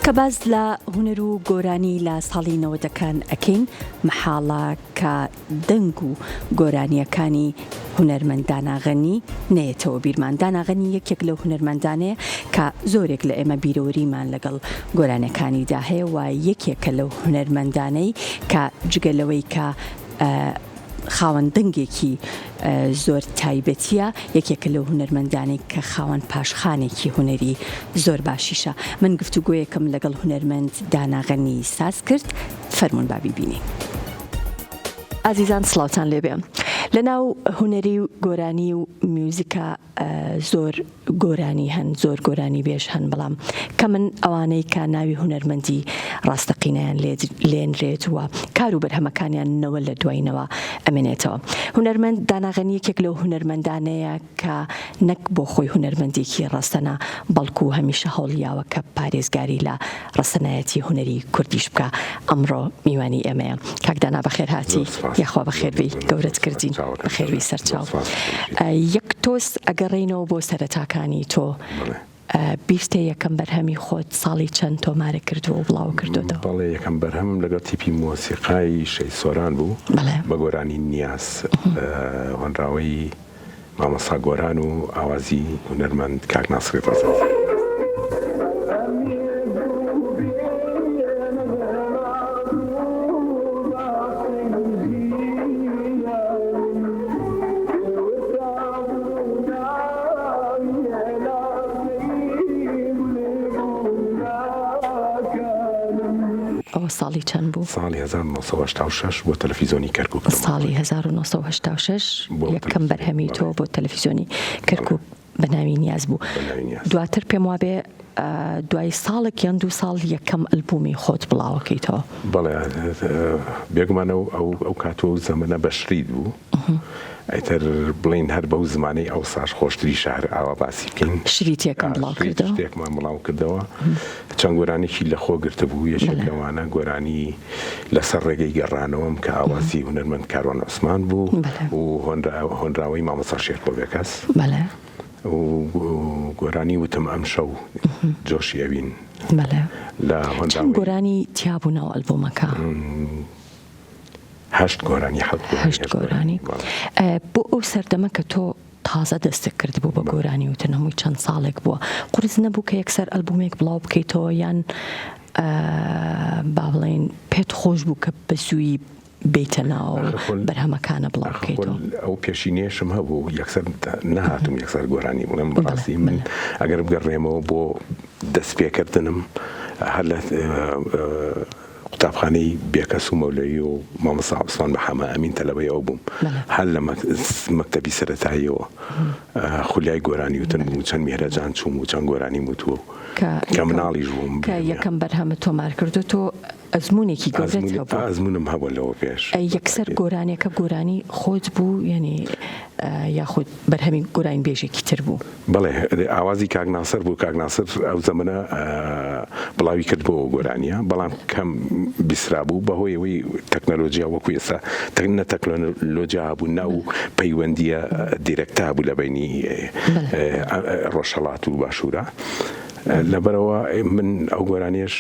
کە باز لە هونەر و گۆرانی لە ساڵی 90ەکان ئەکەین مەحاڵە کە دەنگ و گۆرانیەکانی هونەرمەنداناغەنی نەیەتەوە بیرمان. داناغەنی یەکێک لەو هونەرمەندانەیە کە زۆرێک لە ئێمە بیرەوەریمان لەگەڵ گۆرانەکانیدا هەیە و یەکێکە لەو هونەرمەندانەی کە جگەلەوەی کە خاوەن دەنگێکی زۆر تایبەتیە، یەکێکە لەو هونەرمەندانەی کە خاوەن پاشخانێکی هونەری زۆر باشیشە. من گفتوگۆیەکەم لەگەڵ هونەرمەند داناغەنی ساز کرد، فەرموون با بیبینین. ئازیزان سڵاوتان لێبێ. لەناو هونەری و گۆرانی و میوزیکە زۆر گۆرانی هەن، زۆر گۆرانی بێژ هەن، بەڵام کە من ئەوانەی کە ناوی هونەرمەندی ڕاستەقینەیان لێنرێت وە کار و بەرهەمەکانیان نەوە لە دوایینەوە ئەمێنێتەوە. هونەرمەند داناغەنی یەکێک لەو هونەرمەندانەیە کە نەک بۆ خۆی هونەرمەندێکی ڕاستەنە، بەڵکو هەمیشە هەوڵیاوە کە پارێزگاری لە ڕەسەنایەتی هونەری کوردیش بکە. ئەمڕۆ میوانی ئێمەیە. کاک دانا بەخێر هاتی، یاخوا بەخێربی، گەورەت کردین، بەخێربی سەرچاو. یەک تۆس ئەگەڕێینەوە بۆ سەرەتاکانی تۆ. بیستە یەکەم بەرهەمی خۆت ساڵی چەند تۆمارە کردووە و بڵاو کردوتەوە؟ بەڵێ یەکەم بەرهەم لەگەڵ تیپی مۆسیقای شەی سۆران بوو بە گۆرانی نیاز، هۆنراوەی مامەسا گۆران و ئاوازی هونەرمەند کاک ناسری ڕەزا. ساڵی چەند بوو؟ ساڵی 1986 بۆ تەلەڤیزۆنی کەرکووک. ساڵی 1986 یەکەم بەرهەمی تۆ بۆ تەلەڤیزۆنی کەرکووک بە ناوی نیاز بوو. دواتر پێم وابێ دوای ساڵێک یان 2 ساڵ یەکەم ئەلبومی خۆت بڵاوەکەیتەوە. بەڵێ بێگومانە ئەو کاتۆ و زەمەنە بەشرید بوو. ئەیتر بڵین هەر بەو زمانەی ئەو ساش خۆشتری شار ئاوا باسی بکەین. شریتێکم بڵاو کردەوە، شتێکمان بڵاو کردەوە. چەند گۆرانێکی لە خۆ گرتە بوو. یەکێک لەوانە گۆرانی لەسەر ڕێگەی گەڕانەوەم کە ئاوازی هونەرمەند کاروان عوسمان بوو و هۆنراوەی مامەسا شێرکۆ بێکەس و گۆرانی وتم ئەم شەو جۆشی ئەوین. چەند گۆرانی تیابوونەوە ئەلبۆمەکە؟ 8 گۆرانی. 8 گۆرانی. بۆ ئەو سەردەمە کە تۆ تازە دەستێک کرد بوو بە گۆرانی وتن هەمووی چەند ساڵێک بووە، قورس نەبوو کە یەکسەر ئەلبومێک بڵاو بکەیتەوە یان با بڵێن پێت خۆش بوو کە بەسووی بیتە ناو بەرهەمەکانە بڵاو بکەیتەوە؟ ئەو پێشینێشم هەبوو، یەکسەر نەهاتم یەکسەر گۆرانی بڵێم. بەڕاستی من ئەگەر بگەڕێمەوە بۆ دەستپێکردنم هەر لە قوتابخانەی بێکەس و مەولەوی و مامەسا عوسمان بە حەما ئەمین تەلەبەیەوە بووم. هەر لە مەکتەبی سەرەتاییەوە خولیای گۆرانی وتن بوو، چەند میهرەجان چووم و چەند گۆرانی وتووە کە مناڵیش بووم. کە یەکەم بەرهەمە تۆمار کردو تۆ ئەزمونێکی گەورەت هەبوو؟ ئەزمونم هەبوو لەوە پێش. یەکسەر گۆرانیەکە گۆرانی خۆت بوو یعنی یاخود بەرهەمی گۆرانی بێژێکی تر بوو؟ بەڵێ ئاوازی کاک ناسر بوو. کاک ناسر ئەو زەمەنە بڵاوی کرد بۆ گۆرانیە، بەڵام کەم بیسرا بوو بەهۆی ئەوەی تەکنەلۆجیا وەکو ئێستا نە تەکنەلۆجیا بوو، ناو پەیوەندیە دیرەکتا بوو لە بینی ڕۆژهەڵات و باشوورە. لەبەرەوە من ئەو گۆرانیش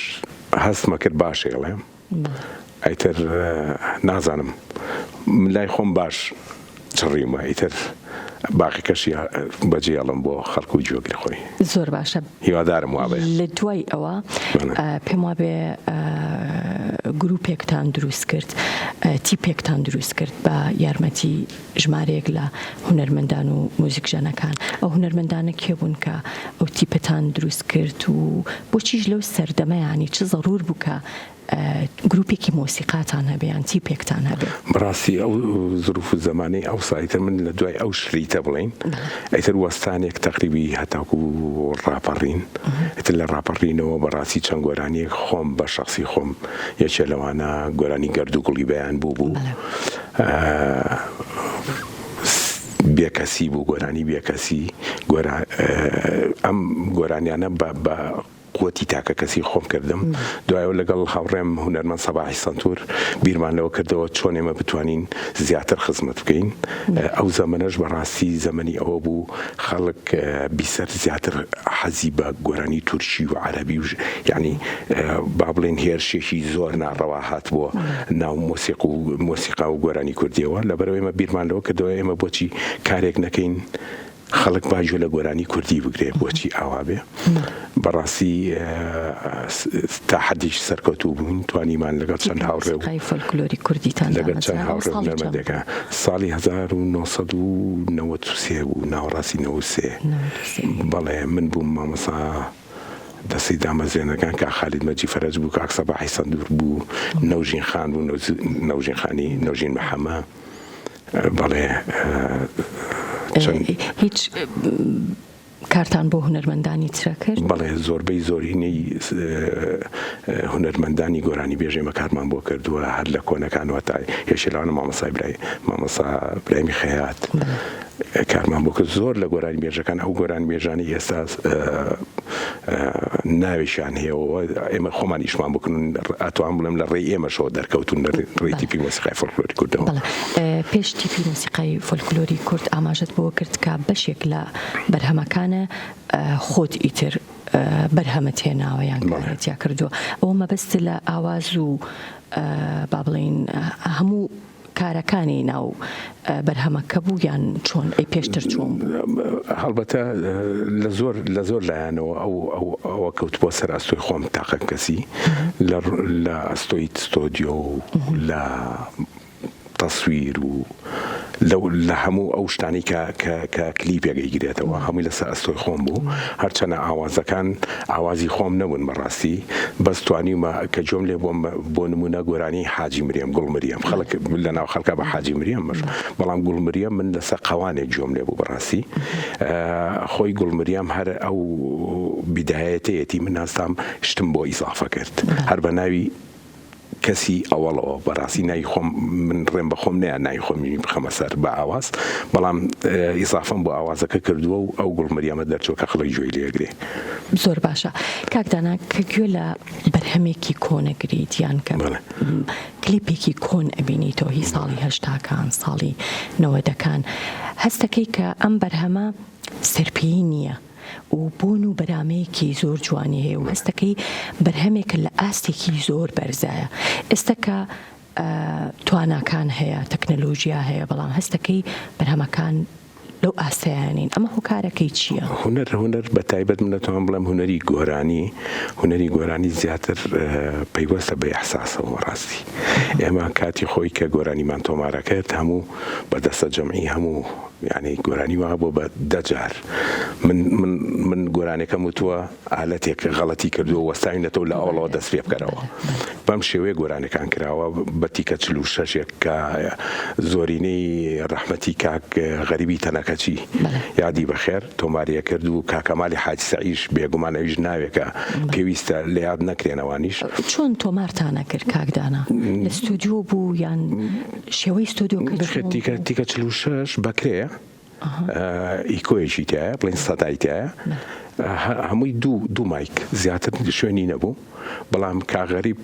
هەستمە کرد باشێڵێم، ئەیتر نازانم لای خۆم باش چڕیمە، ئیتر باقیکەشی بەجێڵم بۆ خەڵکو و جۆگری خۆی. زۆر باشە، هیوادارم وابێ. لە دوای ئەوە پێم وابێ گروپێکتان دروست کرد، تیپێکتان دروست کرد بە یارمەتی ژمارەیەک لە هونەرمەندان و موزیکژانەکان. ئەو هونەرمەندانە کێ بوون کە ئەو تیپەتان دروست کرد و بۆچیش لەو سەردەمەیانی چ زەڕور بوو کە گروپێکی مۆسیقاتان هەبێ یان تیپێکتان هەبێ؟ بەڕاستی ئەو ظروف و زمانەی ئەو سایتر من لە دوای ئەو شریتە بڵین ئەیتر وەستانێک تەقریبی هەتاکو ڕاپەڕین، ئیتر لە ڕاپەڕینەوە بەڕاستی چەند گۆرانیەک خۆم بە شخصی خۆم یەکێ لەوانە گۆرانی گەرد و گوڵی بەیان بوو بێکەسی بوو، گۆرانی بێکەسی. ئەم گۆرانیانە بە قوتی تاکە کەسی خۆم کردم دوایەوە لەگەڵ هاوڕێم هونەرمەند سەباحی سەنتور بیرمانەوە کردەوە چۆن ئێمە بتوانین زیاتر خزمەت بکەین. ئەو زەمەنەش بەڕاستی زەمەنی ئەوە بوو خەڵک بیسەر زیاتر حەزی بە گۆرانی تورکی و عەرەبی و یعنی با بڵێن هێرشێکی زۆر ناڕەوا هات بۆ ناو مۆسیقا و گۆرانی کوردیەوە. لەبەرەوەی ئێمە بیرمانەوە کردەوە ئێمە بۆچی کارێک نەکەین خەڵک باجۆ لە گۆرانی کوردی بگرێ، بۆچی ئاوا بێ. بەڕاستی تا حەدیش سەرکەوتوو بوون، توانیمان لەگەڵ چەند هاوڕێ و فۆلکلۆری کوردیتان لەگەڵ چەند هاوڕێ هونەرمەندێکە ساڵی 1993 بوو، ناوەڕاستی 93. بەڵێ من بووم مامۆستا دەستی دامەزێنەکان کە خالید مەجی فەرەج بوو، کاک سەباحی سەندور بوو، نەوژین خان بوو، نەوژین خانی، نەوژین محەممە. بەڵێ هیچ کارتان بۆ هونەرمەندانی ترە کرد؟ بەڵێ زۆربەی زۆرینەی هونەرمەندانی گۆرانی بێژ ئێمە کارمان بۆ کردووە، هەر لە کۆنەکانەوە تا هێشێلاوانە مامۆستا برایمی خەیات کارمان بۆ کرد. زۆر لە گۆرانی بێژەکان ئەو گۆرانی بێژانی ئێستا ناویشان هەیەەوە ئێمە خۆمان ئیشمان بکردن، ئەتوان بڵێم لە ڕێی ئێمەشەوە دەرکەوتون لە ڕێی تیپی مۆسیقای فۆلکلۆری کوردەوە. پێش تیپی مۆسیقای فۆلکلۆری کورد ئاماژەت بۆ کرد کە بەشێک لە بەرهەمەکانە خۆت ئیتر بەرهەمت هێناوە یان کارێتیا کردووە. ئەوە مەبەست لە ئاواز و با بڵێن هەموو کارەکانی ناو بەرهەمەکە بوو یان چۆن ئەی پێشتر چۆن بوو؟ هەڵبەتە لە زۆر لایەنەوە ئەوە کەوت بۆ سەر ئەستۆی خۆم تاقە کەسی لە ئەستۆی ستۆدیۆ و لە تەسویر و لە هەموو ئەو شتانی کە کلیپێک ئەیگرێتەوە هەمووی لەسەر ئەستۆی خۆم بوو. هەرچەنە ئاوازەکان ئاوازی خۆم نەبوون بەڕاستی، بەس توانیمە کە جۆم لێ بۆ نمونە گۆرانی حاجی مریەم، گوڵ مریەم، خەڵک لە ناو خەڵکە بە حاجی مریەم مەش، بەڵام گوڵ مریەم من لەسەر قەوانێک جۆم لێ بوو بەڕاستی. خۆی گوڵ مریەم هەر ئەو بیدایەتەیەتی من هەستام شتم بۆ ئیزافە کرد، هەر بە ناوی کەسی ئەوەڵەوە بەڕاستی نای خۆم من ڕێم بە خۆم نەیە نای خۆمی بخەمە سەر بە ئاواز، بەڵام ئیزافەم بۆ ئاوازەکە کردووە و ئەو گوڵ مریەمە دەرچووە کە خەڵک گوێی لێگرێ. زۆر باشە. کاک دانا کە گوێ لە بەرهەمێکی کۆنەگریت یان کە کلیپێکی کۆن ئەبینیتەوە هی ساڵی هەشتاکان ساڵی 90ەکان، هەستەکەی کە ئەم بەرهەمە سەرپێی نییە و بۆن و بەرامەیەکی زۆر جوانی هەیە و هەستەکەی بەرهەمێکە لە ئاستێکی زۆر بەرزایە. ئێستاکە تواناکان هەیە، تەکنەلۆژیا هەیە، بەڵام هەستەکەی بەرهەمەکان لەو ئاسایانین. ئەمە هۆکارەکەی چییە؟ هونەر بە تایبەت من دەتوانم بڵێم هونەری گۆرانی زیاتر پەیوەستە بە ئەحساسەوە. ڕاستی ئێمە کاتی خۆی کە گۆرانیمان تۆمارەکەت هەموو بەدەستە جەمعی هەموو یعنی گۆرانی وابە بۆ بە دەجار من گۆرانێکەم وتووە ئالەتێک غەڵەتی کردووە وەستاوینەتەوە لە ئەوڵەوە دەست پێ بکەرەوە. بەم شێوەیە گۆرانەکان کراوە بە تیکە 46 کە زۆرینەی ڕەحمەتی کاک غەریبی تەنەکەچی یادی بەخێر تۆماریە کرد و کاکەمالی حاج سەعیش بێگومانەویش ناوێکە پێویستە لە یاد نەکرێنەوانیش. چۆن تۆمارتانە کرد کاک دانا؟ لە ستودیۆ بوو یان شێوەی ستودیۆ تیکە 46 بەکرێ ئیکۆیەکی تایە بڵێن سەدای تایە هەمووی دوو مایک زیاتر شوێنی نەبوو، بەڵام کاغەریب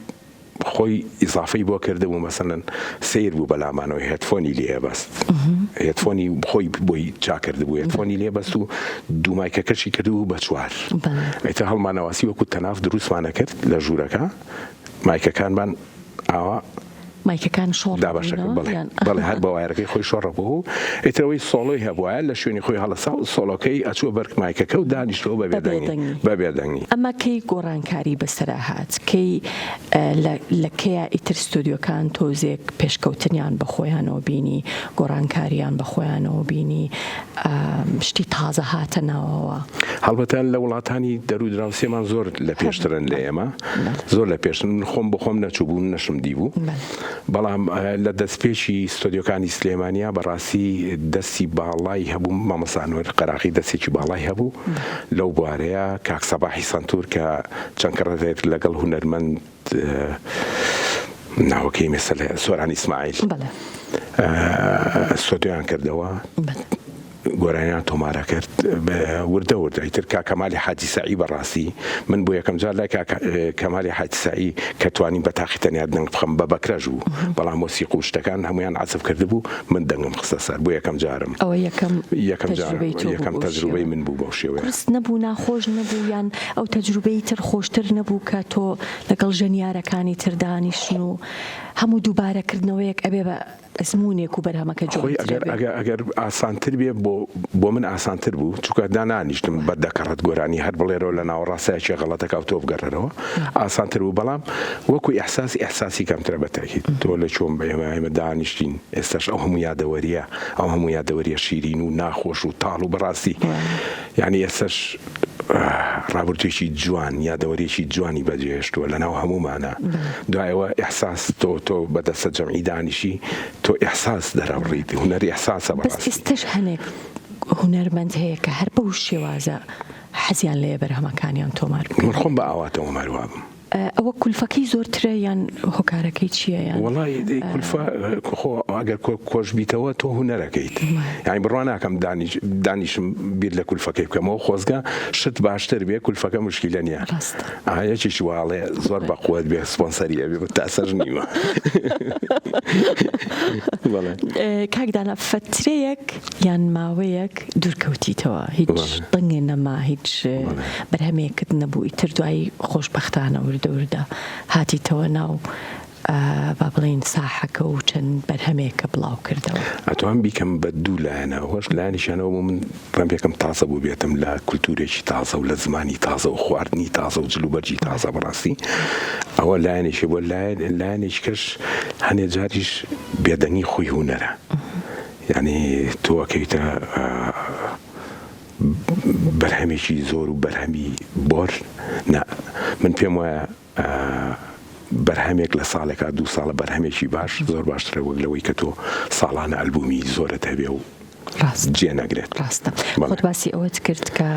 خۆی ئیزافەی بۆ کردبوو مەسەڵەن سیر بوو بەلامانەوەی هێدفۆنی لێ بەست، هێدفۆنی خۆی بۆی چاکردبوو، هێدفۆنی لێ بەست و دوو مایکەکەشی کردبوو بە چوار. ئەیتە هەڵمانەواسی وەکو تەناف دروستمانە کرد لە ژوورەکە، مایکەکانمان ئاوا مایکەکان شۆڕ بەڵێ هەر بە وایرەکەی خۆی شۆڕە بوو، ئێتەوەی سۆڵۆی هەبووە لە شوێنی خۆی هەڵەسا و سۆڵۆکەی ئەچووە بەرک مایکەکە و دانیشتەوە بە بێدەنگی. ئەمە کەی گۆڕانکاری بەسەرا هات، کەی لە کەیە ئیتر ستودیۆکان تۆزێک پێشکەوتنیان بە خۆیانەوە بینی، گۆڕانکاریان بە خۆیانەوە بینی، شتی تازە هاتە ناوەوە؟ هەڵبەتە لە وڵاتانی دەرودراوسێمان زۆر لە پێشترن لە ئێمە، زۆر لە پێشتن خۆم بە خۆم نەچووبوون نەشم دیبوو، بەڵام لە دەستپێشی ستۆدیۆکانی سلێمانیا بەڕاستی دەستی باڵای هەبوو، مامەسانوەر قەراقی دەستێکی باڵای هەبوو لەو بوارەیە. کاک سەباحی سەنتور کە چەند کەڕێت لەگەڵ هونەرمەند ناوەکەی مێسەل سۆران ئیسماعیل ستۆدیۆیان کردەوە، گۆرانیان تۆمارە کرد وردە ئیتر کا کەمالی حاجی سەعی بەڕاستی من بۆ یەکەم جار لای کەمالی حاجی سەعی کە توانین بە تاقی تەنیا دەنگ بخەم بە بەکرەژ و بەڵام مۆسیقی و شتەکان هەمویان عەزف کردبوو من دەنگم خستە سەر بۆ یەکەم جارم ئەوە یەکەم تەجروبەی من بوو بەو شێوەیە. قرس نەبوو، ناخۆش نەبوو، یان ئەو تەجروبەی تر خۆشتر نەبوو کە تۆ لەگەڵ ژەنیارەکانی تر دانیشن و هەموو دووبارەکردنەوەیەک ئەبێ بە ئەزمونێک و بەرهەمەکە ئەگەر ئاسانتر بێ بۆ من ئاسانتر بوو چونکە دانانیشتم بەردەکەڕەت گۆرانی هەر بڵێرەوە لە ناوەڕاستایەکی غەڵەتەکە و تۆ بگەڕێرەوە ئاسانتر بوو، بەڵام وەکو ئەحساسی کەمترە بەتاکید تۆ لە چۆن بە ئێمە دانیشتین ئێستاش ئەو هەموو یادەوەریە شیرین و ناخۆش و تاڵ و بەڕاستی یعنی ئێستاش ڕابردوێکی جوان یادەوەریەکی جوانی بەجێهێشتووە لەناو هەمومانە. دوایەوە ئیحساس تۆ بەدەستە جەمعی دانیشی تۆ ئیحساس دەرەڕیت، هونەری ئیحساسە بەڕاستی. ئێستش هەنێک هونەرمەند هەیە کە هەر بەو شێوازە حەزیان لێ بەرهەمەکانیان تۆمار بکەن. من خۆم بە ئاواتەوە مارووا بم. ئەوە کولفەکەی زۆرترە یان هۆکارەکەی چییە؟ یان وەڵای کولفە ئەگەر کۆش بیتەوە تۆ هونەرەکەیت، یعنی بڕوا ناکەم دانیشم بیر لە کولفەکەی بکەمەوە خۆزگە شت باشتر بێ کولفەکە مشکیلە نییە. یەکیش واڵێ زۆر بەقووەت بێ سپۆنسەریە بێ تاسەر نیوە. کاکدانا فترەیەک یان ماوەیەک دوورکەوتیتەوە، هیچ دڵنگێ نەما، هیچ بەرهەمێکت نەبوو، ئیتر دوایی خۆشبەختانە وردە هاتیتەوە ناو با بڵێن ساحەکە و چەند بەرهەمێکە بڵاو کردەوە. ئەتوان بیکەم بە دوو لایەنەوە، هۆش لایەنیشانەوە من ڕەمپێکم تازە بوو بێتم لە کولتورێکی تازە و لە زمانی تازە و خواردنی تازە و جلوبەرجی تازە بەڕاستی ئەوە لایەنێکی بۆ لایەنێکی کەش هەنێ جاریش بێدەنگی خۆی هونەرە، یعنی تۆکەیتە بەرهەمێکی زۆر و بەرهەمی بۆر من پێم وایە بەرهەمێک لە ساڵێکا 2 ساڵە بەرهەمێکی باش زۆر باشترە وەک لەوەی کە تۆ ساڵانە ئەلبومی زۆرت هەبێ و جێ نەگرێت. ڕاستە. خۆت باسی ئەوەت کرد کە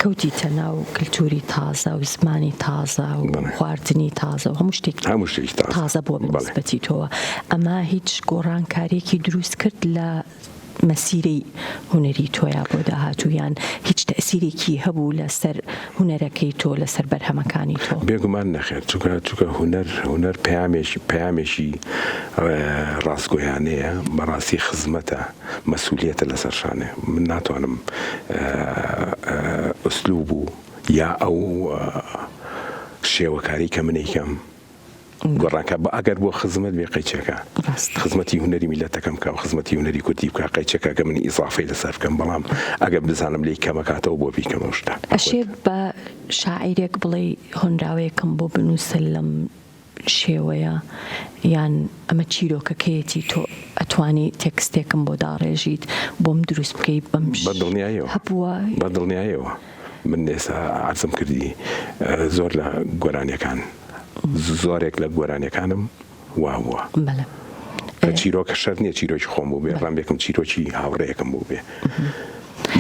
کەوتیتە ناو کللتوری تازە و زمانی تازە و خواردنی تازە و هەموو شتێکی تازە بۆ بنسبەتی تۆوە. ئەمە هیچ گۆڕانکاریەکی دروست کرد لە مەسیرەی هونەری تۆیا بۆ داهاتوویان؟ هیچ تەئسیرێکی هەبوو لەسەر هونەرەکەی تۆ لەسەر بەرهەمەکانی تۆ؟ بێگومان نەخێت، چونکە هونەر پەیامێکی ڕاستگۆیانەیە، بەڕاستی خزمەتە، مەسئولیەتە لەسەر شانێ. من ناتوانم ئوسلوب و یا ئەو شێوەکاری کە منێکم گۆڕانکە ئەگەر بۆ خزمەت بێ قەیچەکە خزمەتی هونەری میلەتەکەم کە و خزمەتی هونەری کوردی بکە قەیچەکە کە من ئیزافەی لەسەر بکەم، بەڵام ئەگەر بزانم لێی کەمەکاتەوە بۆ بیکەمەوە شتە. ئەشێ بە شاعیرێک بڵێ هۆنراوەیەکەم بۆ بنووسە لەم شێوەیە، یان ئەمە چیرۆکەکەیەتی تۆ ئەتوانی تێکستێکم بۆ داڕێژیت بۆم دروست بکەیت بە دڵنیایەوە. من ئێستا عەرزم کردی زۆر لە گۆرانیەکان زۆرێک لە گۆرانیەکانم واوە چیرۆکە شەر نییە چیرۆکی خۆم بوو بێ، ڕامبێکم چیرۆکی هاوڕێیەکم بوو بێ.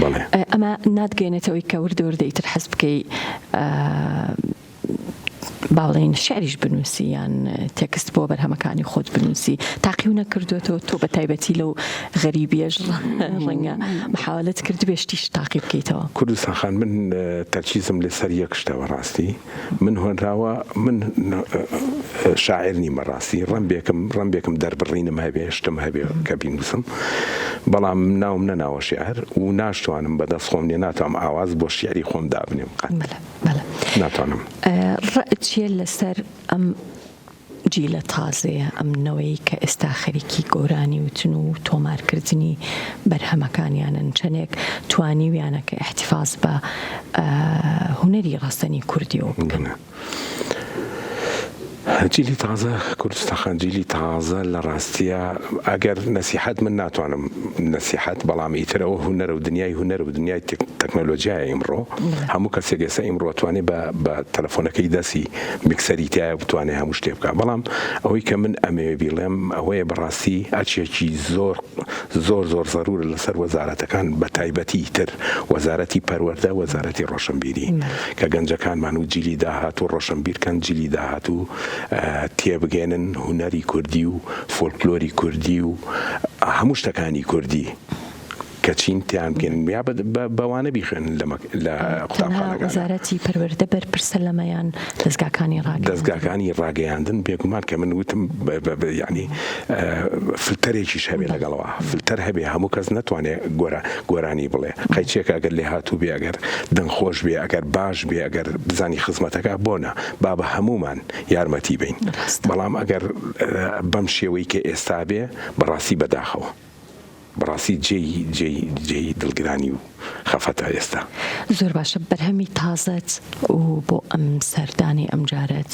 بەڵێ ئەمە ناتگەێنێتەوەی کە وردەوردەیتر حەز بکەی باڵێن شعریش بنووسی یان تێکست بۆ بەرهەمەکانی خۆت بنووسی؟ تاقیو نەکردوێتەوە تۆ بە تایبەتی لەو غەریبیەش ڕەنگە محاولەت کرد بێشتیش تاقی بکەیتەوە؟ کوردستان خان من تەرکیزم لەسەر یەک شتەوە ڕاستی، من هۆنراوە من شاعر نیمە ڕاستی، ڕەمبێکم دەربڕینم هەبێ شتم هەبێ کە بینووسم، بەڵام ناوم نەناوە شێعر و ناشتوانم بەدەست خۆم لێ ناتوانم ئاواز بۆ شیعری خۆم دابنێم ناتوانم. چیە لەسەر ئەم جیلە تازەیە، ئەم نەوەی کە ئێستا خەریکی گۆرانی وتن و تۆمارکردنی بەرهەمەکانیانن، چەندێک توانیویانە کە احتیفاظ بە هونەری ڕاستەنی کوردیەوە بکەن؟ جیلی تازە کوردستان جیلی تازە لە ڕاستیە ئەگەر نەسیحەت من ناتوانم نەسیحەت، بەڵام ئیترەوە هونەرە و دنیای هونەر و دنیای تەکنۆلۆژیای ئیمڕۆ هەموو کەسێک ئێستا ئیمڕۆ توانێت بە تەلەفۆنەکەی دەستی میکسەری تایە بتوانێت هەموو شتێ بکات، بەڵام ئەوەی کە من ئەمێ بیڵێم ئەوەیە بەڕاستی ئەچێکی زۆر زەرورە لەسەر وەزارەتەکان، بە تایبەتی تر وەزارەتی پەروەردە، وەزارەتی ڕۆشنبیری کە گەنجەکانمان و جیلی داهات و ڕۆشنبیرکەن جیلی داهات و تێبگەێنن هونەری کوردی و فۆلکلۆری کوردی و هەموو شتەکانی کوردی کە چینتیان بکەن یا بەوانە بیخێن لە قوتابخانەکان. وەزارەتی پەروەردە بەرپرسە لەمەیان دەستگاکانی ڕاگەیاندن بێگومان کە من وتم ینی فلتەرێکیش هەبێ لەگەڵەوە فلتەر هەبێ هەموو کەس ناتوانێت گۆرانی بڵێ قەیچێک ئەگەر لێ هاتوو بێ ئەگەر دڵخۆش بێ ئەگەر باش بێ ئەگەر بزانی خزمەتەکە بۆنە با بە هەمومان یارمەتی بین بەڵام ئەگەر بەم شێوەی کە ئێستا بێ بەڕاستی بەداخەوە بەڕاستی جێی دڵگرانی و خەفەتە ئێستا. زۆر باشە بەرهەمی تازەت و بۆ ئەم سەردانی ئەم جارەت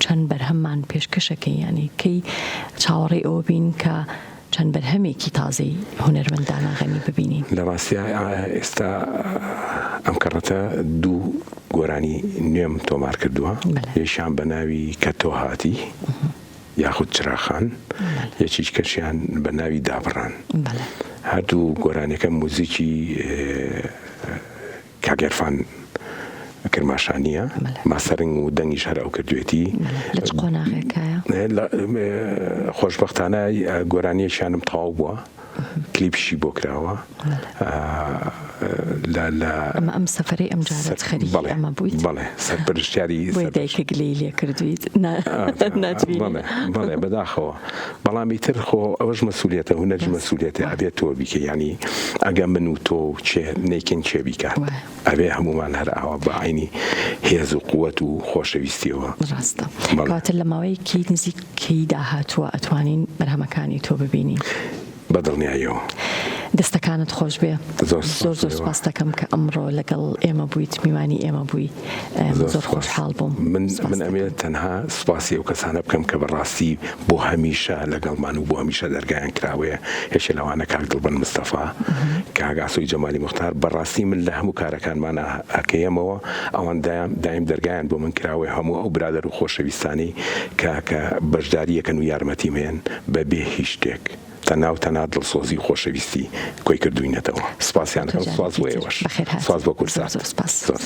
چەند بەرهەممان پێشکەشەکەی ینی کەی چاوەڕێی ئەوە بین کە چەند بەرهەمێکی تازەی هونەرمەندانە غەنی ببینین. لە ڕاستی ئێستا ئەم کەڕەتە دوو گۆرانی نوێم تۆمار کردووە یەکیان بە ناوی کە تۆ هاتی یاخود چراخان یەکیش کەشیان بە ناوی دابڕان هەردوو گۆرانەکە موزیکی کاگەرفان کرماشانیە ماسەرنگ و دەنگیش هەر ئەو کردوێتی خۆشبەختانە گۆرانیەشیانم تەواو بووە کلیپشی بۆ کراوە ئەم سەفەرەی ئەم جارەت خەریکی ئەمە بوویت بەڵێ سەرپەرشتیاری دایکە گلەی لێ کردویت بەڵێ بەداخەوە بەڵامی تر خۆ ئەوەش مەسوولیەتە هونەرش مەسوولیەتە ئەبێت تۆ بیکە ینی ئەگە من و تۆ نەیکەن چێ بیکات ئەبێ هەمومان هەر ئاوا بە عینی هێز و قووەت و خۆشەویستیەوە. ڕاستە کاتر لە ماوەیەکی نزیکەی داهاتووە ئەتوانین بەرهەمەکانی تۆ ببینین بەدڵنیاییەوە. دەستەکانت خۆش بێ زۆر سپاس دەکەم کە ئەمڕۆ لەگەڵ ئێمە بوویت میوانی ئێمە بووی زۆر خۆشحاڵ بووم. من ئەمێت تەنها سوپاسی ئەو کەسانە بکەم کە بەڕاستی بۆ هەمیشە لەگەڵمان و بۆ هەمیشە دەرگایان کراوەیە هێشە لەوانە کاک دڵبەن مستەفا کاک ئاسۆی جەمالی موختار بەڕاستی من لە هەموو کارەکانمانە ئەکەیەمەوە ئەوان دایم دەرگایان بۆ من کراوەیە هەموو ئەو برادەر و خۆشەویستانی کە بەشداریەکەن و یارمەتی مێن بەبێ هیچ شتێک تەنها دڵسۆزی و خۆشەویستی کۆی کردوینەتەوە. سپاسیانەکەم سواز بۆ ئێوەش سواز بۆ کورسات.